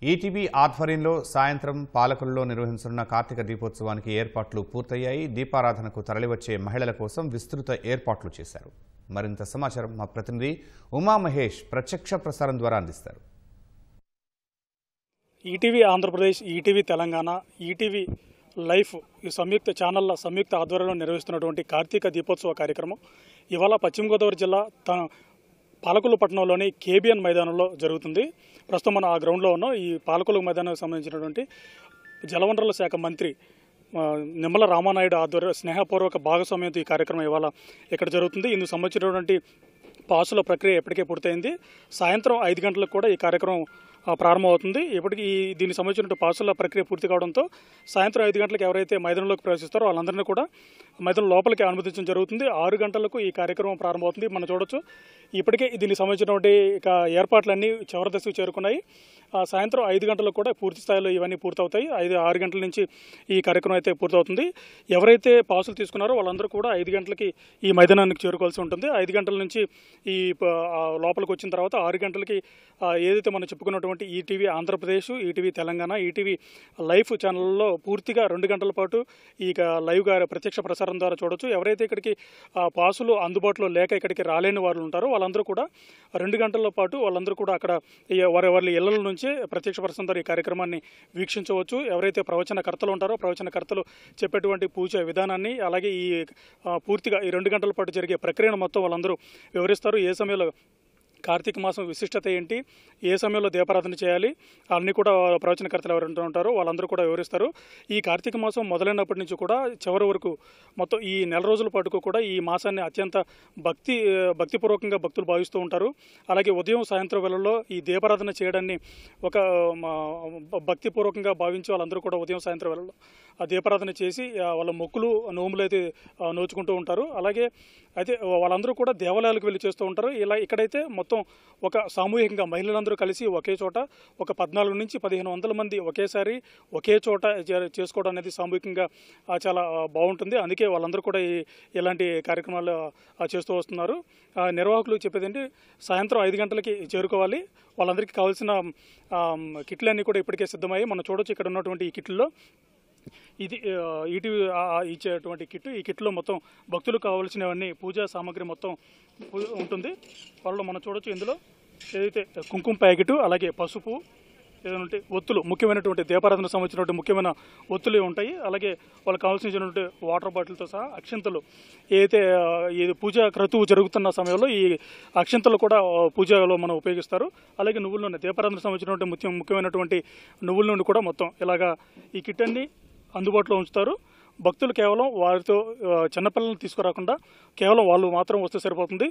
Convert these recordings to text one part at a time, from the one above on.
ETV ఆధ్వర్యంలో సాయంత్రం పాలకుల్లో నిర్వహించనున్న కార్తీక దీపోత్సవానికి ఏర్పాట్లు పూర్తయ్యాయి. దీపారాధనకు తరలివచ్చే మహిళల కోసం విస్తృత ఏర్పాట్లు చేశారు. మరింత సమాచారం మా ప్రతినిధి ఉమా మహేష్ ప్రత్యక్ష ప్రసారం ద్వారా అందిస్తారు. ETV Andhra Pradesh, ETV Telangana, ETV life ఈ సంయుక్త ఛానళ్ల సంయుక్త ఆధ్వర్యంలో నిర్వహిస్తున్నటువంటి కార్తీక దీపోత్సవ కార్యక్రమం ఇవాళ పశ్చిమ గోదావరి జిల్లా పాలకొల్లు పట్టణంలోని కేబిఎన్ మైదానంలో జరుగుతుంది. ప్రస్తుతం మనం ఆ గ్రౌండ్లో ఉన్నాం. ఈ పాలకొల్లు మైదానానికి సంబంధించినటువంటి జలవనరుల శాఖ మంత్రి నిమ్మల రామానాయుడు ఆధ్వర్యంలో స్నేహపూర్వక భాగస్వామ్యంతో ఈ కార్యక్రమం ఇవాళ ఇక్కడ జరుగుతుంది. ఇందుకు సంబంధించినటువంటి పాసుల ప్రక్రియ ఎప్పటికే పూర్తయింది. సాయంత్రం 5 గంటలకు కూడా ఈ కార్యక్రమం ప్రారంభమవుతుంది. ఇప్పటికీ దీనికి సంబంధించిన పాసుల ప్రక్రియ పూర్తి కావడంతో సాయంత్రం 5 గంటలకు ఎవరైతే మైదానంలోకి ప్రవేశిస్తారో వాళ్ళందరినీ కూడా మైదానం లోపలికి అనుమతించడం జరుగుతుంది. 6 గంటలకు ఈ కార్యక్రమం ప్రారంభమవుతుంది. మనం చూడొచ్చు ఇప్పటికే దీనికి సంబంధించినటువంటి ఏర్పాట్లన్నీ చివరి దశకు చేరుకున్నాయి. సాయంత్రం 5 గంటలకు కూడా పూర్తి స్థాయిలో ఇవన్నీ పూర్తవుతాయి. 6 గంటల నుంచి ఈ కార్యక్రమం అయితే పూర్తవుతుంది. ఎవరైతే పాసులు తీసుకున్నారో వాళ్ళందరూ కూడా 5 గంటలకి ఈ మైదానానికి చేరుకోవాల్సి ఉంటుంది. 5 గంటల నుంచి ఈ లోపలికి వచ్చిన తర్వాత 6 గంటలకి ఏదైతే మనం చెప్పుకున్నటువంటి ETV Andhra Pradesh, ETV Telangana, ETV life ఛానల్లో పూర్తిగా 2 గంటల పాటు ఈ లైవ్గా ప్రత్యక్ష ప్రసారం ద్వారా చూడొచ్చు. ఎవరైతే ఇక్కడికి పాసులు అందుబాటులో లేక ఇక్కడికి రాలేని వాళ్ళు ఉంటారో వాళ్ళందరూ కూడా 2 గంటల పాటు వాళ్ళందరూ కూడా అక్కడ వారి ఇళ్ల నుంచే ప్రత్యక్ష ప్రసారం ద్వారా ఈ కార్యక్రమాన్ని వీక్షించవచ్చు. ఎవరైతే ప్రవచనకర్తలు ఉంటారో ప్రవచనకర్తలు చెప్పేటువంటి పూజ విధానాన్ని అలాగే ఈ పూర్తిగా ఈ 2 గంటల పాటు జరిగే ప్రక్రియను మొత్తం వాళ్ళందరూ వివరిస్తారు. ఏ సమయంలో కార్తీక మాసం విశిష్టత ఏంటి, ఏ సమయంలో దీపారాధన చేయాలి అన్నీ కూడా ప్రవచనకర్తలు ఎవరు ఉంటారో వాళ్ళందరూ కూడా వివరిస్తారు. ఈ కార్తీక మాసం మొదలైనప్పటి నుంచి కూడా చివరి వరకు మొత్తం ఈ నెల రోజుల పాటుకు కూడా ఈ మాసాన్ని అత్యంత భక్తిపూర్వకంగా భక్తులు భావిస్తూ ఉంటారు. అలాగే ఉదయం సాయంత్రం వేళల్లో ఈ దీపారాధన చేయడాన్ని ఒక భక్తిపూర్వకంగా భావించి వాళ్ళందరూ కూడా ఉదయం సాయంత్రం వేళల్లో ఆ దీపారాధన చేసి వాళ్ళ మొక్కులు నోములు అయితే నోచుకుంటూ ఉంటారు. అలాగే అయితే వాళ్ళందరూ కూడా దేవాలయాలకు వెళ్ళి చేస్తూ ఉంటారు. ఇక్కడైతే మొత్తం ఒక సామూహికంగా మహిళలందరూ కలిసి ఒకే చోట ఒక 14 నుంచి 1500 మంది ఒకేసారి ఒకే చోట చేసుకోవడం అనేది సామూహికంగా చాలా బాగుంటుంది. అందుకే వాళ్ళందరూ కూడా ఇలాంటి కార్యక్రమాలు చేస్తూ వస్తున్నారు. నిర్వాహకులు చెప్పేదంటే సాయంత్రం 5 గంటలకి చేరుకోవాలి. వాళ్ళందరికీ కావాల్సిన కిట్లన్నీ కూడా ఇప్పటికే సిద్ధమయ్యాయి. మనం చూడొచ్చు ఇక్కడ ఉన్నటువంటి ఈ కిట్లో ఇది ఈటీవీ ఇచ్చేటువంటి కిట్. ఈ కిట్లో మొత్తం భక్తులకు కావాల్సినవన్నీ పూజా సామాగ్రి మొత్తం ఉంటుంది. వాళ్ళలో మనం చూడొచ్చు ఇందులో ఏదైతే కుంకుమ ప్యాకెట్ అలాగే పసుపు ఏదంటే ఒత్తులు ముఖ్యమైనటువంటి దీపారాధనకు సంబంధించినటువంటి ముఖ్యమైన ఒత్తులు ఉంటాయి. అలాగే వాళ్ళకి కావాల్సినటువంటి వాటర్ బాటిల్తో సహా అక్షంతలు ఏదైతే ఈ పూజా క్రతువు జరుగుతున్న సమయంలో ఈ అక్షంతలు కూడా పూజలో మనం ఉపయోగిస్తారు. అలాగే నువ్వుల నూనె దీపారాధనకు సంబంధించినటువంటి ముఖ్యమైనటువంటి నువ్వుల నూనె కూడా మొత్తం ఇలాగా ఈ కిట్ అన్ని అందుబాటులో ఉంచుతారు. భక్తులు కేవలం వారితో చిన్నపిల్లలను తీసుకురాకుండా కేవలం వాళ్ళు మాత్రం వస్తే సరిపోతుంది.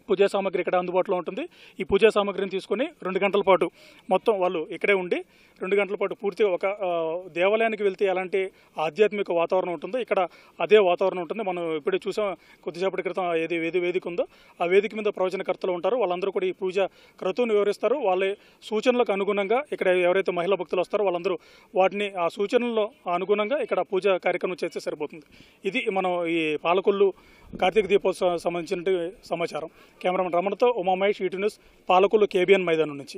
పూజా సామాగ్రి ఇక్కడ అందుబాటులో ఉంటుంది. ఈ పూజా సామాగ్రిని తీసుకొని 2 గంటల పాటు మొత్తం వాళ్ళు ఇక్కడే ఉండి 2 గంటల పాటు పూర్తిగా ఒక దేవాలయానికి వెళ్తే ఎలాంటి ఆధ్యాత్మిక వాతావరణం ఉంటుందో ఇక్కడ అదే వాతావరణం ఉంటుంది. మనం ఇప్పుడే చూసాం కొద్దిసేపటి క్రితం ఏది వేదిక ఉందో ఆ వేదిక మీద ప్రవచనకర్తలు ఉంటారు. వాళ్ళందరూ కూడా ఈ పూజ క్రతువుని వివరిస్తారు. వాళ్ళ సూచనలకు అనుగుణంగా ఇక్కడ ఎవరైతే మహిళా భక్తులు వస్తారో వాళ్ళందరూ వాటిని ఆ సూచనల్లో అనుగుణంగా ఇక్కడ పూజా కార్యక్రమం చేస్తే సరిపోతుంది. ఇది మనం ఈ పాలకొల్లు కార్తీక దీపోత్సవం సంబంధించిన సమాచారం. కెమెరామెన్ రమణతో Uma Mahesh, ETV news, Palakollu KBN మైదానం నుంచి.